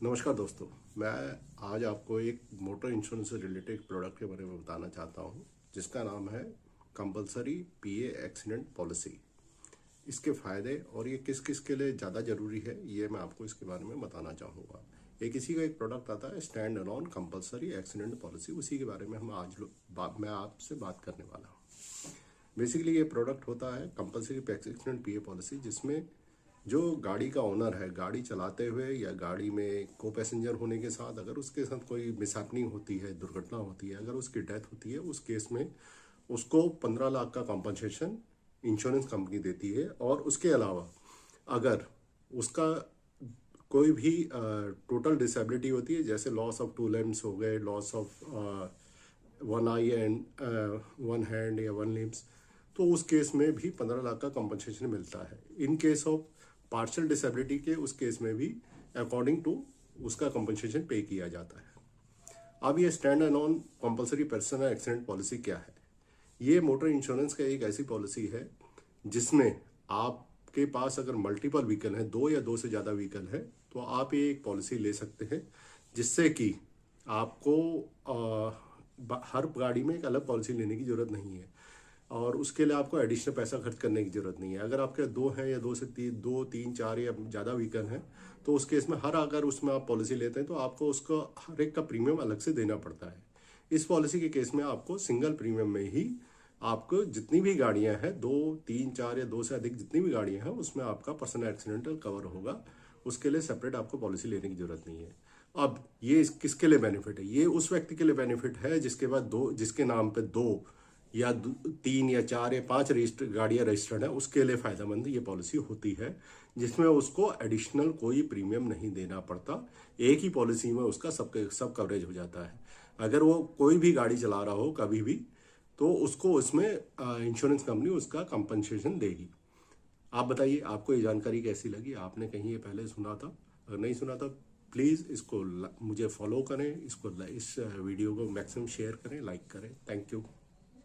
नमस्कार दोस्तों। मैं आज आपको एक मोटर इंश्योरेंस से रिलेटेड प्रोडक्ट के बारे में बताना चाहता हूं, जिसका नाम है कंपलसरी पीए एक्सीडेंट पॉलिसी। इसके फ़ायदे और ये किस किस के लिए ज़्यादा ज़रूरी है, ये मैं आपको इसके बारे में बताना चाहूँगा। एक इसी का एक प्रोडक्ट आता है stand alone compulsory accident policy, उसी के बारे में हम आज मैं आपसे बात करने वाला हूँ। बेसिकली ये प्रोडक्ट होता है कंपलसरी एक्सीडेंट पीए पॉलिसी, जिसमें जो गाड़ी का ओनर है, गाड़ी चलाते हुए या गाड़ी में को पैसेंजर होने के साथ अगर उसके साथ कोई मिसहैपनिंग होती है, दुर्घटना होती है, अगर उसकी डेथ होती है, उस केस में उसको 15 लाख का कॉम्पनसेशन इंश्योरेंस कंपनी देती है। और उसके अलावा अगर उसका कोई भी टोटल डिसेबिलिटी होती है, जैसे लॉस ऑफ 2 लिम्स हो गए, loss of 1 I and 1 hand या 1 लिम्स, तो उस केस में भी 15 लाख का कॉम्पनसेशन मिलता है। In case of partial disability के उस केस में भी अकॉर्डिंग टू उसका कॉम्पनसेशन पे किया जाता है। अब ये stand alone compulsory personal accident policy क्या है? ये मोटर इंश्योरेंस का एक ऐसी पॉलिसी है जिसमें आपके पास अगर मल्टीपल व्हीकल है, 2 या 2 से ज़्यादा व्हीकल है, तो आप ये एक पॉलिसी ले सकते हैं, जिससे कि आपको हर गाड़ी में एक अलग पॉलिसी लेने की ज़रूरत नहीं है और उसके लिए आपको एडिशनल पैसा खर्च करने की ज़रूरत नहीं है। अगर आपके 2 हैं या 2 से 3, 2, 3, 4 या ज़्यादा व्हीकल हैं, तो उस केस में अगर उसमें आप पॉलिसी लेते हैं तो आपको उसको हर एक का प्रीमियम अलग से देना पड़ता है। इस पॉलिसी के केस में आपको सिंगल प्रीमियम में ही आपको जितनी भी गाड़ियां हैं, 2, 3, 4 या 2 से अधिक जितनी भी गाड़ियां हैं, उसमें आपका पर्सनल एक्सीडेंटल कवर होगा। उसके लिए सेपरेट आपको पॉलिसी लेने की जरूरत नहीं है। अब ये किसके लिए बेनिफिट है? ये उस व्यक्ति के लिए बेनिफिट है जिसके नाम पे 2 या 3 या 4 या 5 गाड़ियां रजिस्टर्ड है, उसके लिए फायदेमंद ये पॉलिसी होती है, जिसमें उसको एडिशनल कोई प्रीमियम नहीं देना पड़ता। एक ही पॉलिसी में उसका सब कवरेज हो जाता है। अगर वो कोई भी गाड़ी चला रहा हो कभी भी, तो उसको उसमें इंश्योरेंस कंपनी उसका कंपनसेशन देगी। आप बताइए, आपको ये जानकारी कैसी लगी? आपने कहीं ये पहले सुना था? अगर नहीं सुना था, प्लीज़ इसको मुझे फॉलो करें, इस वीडियो को मैक्सिमम शेयर करें, लाइक करें। Thank you.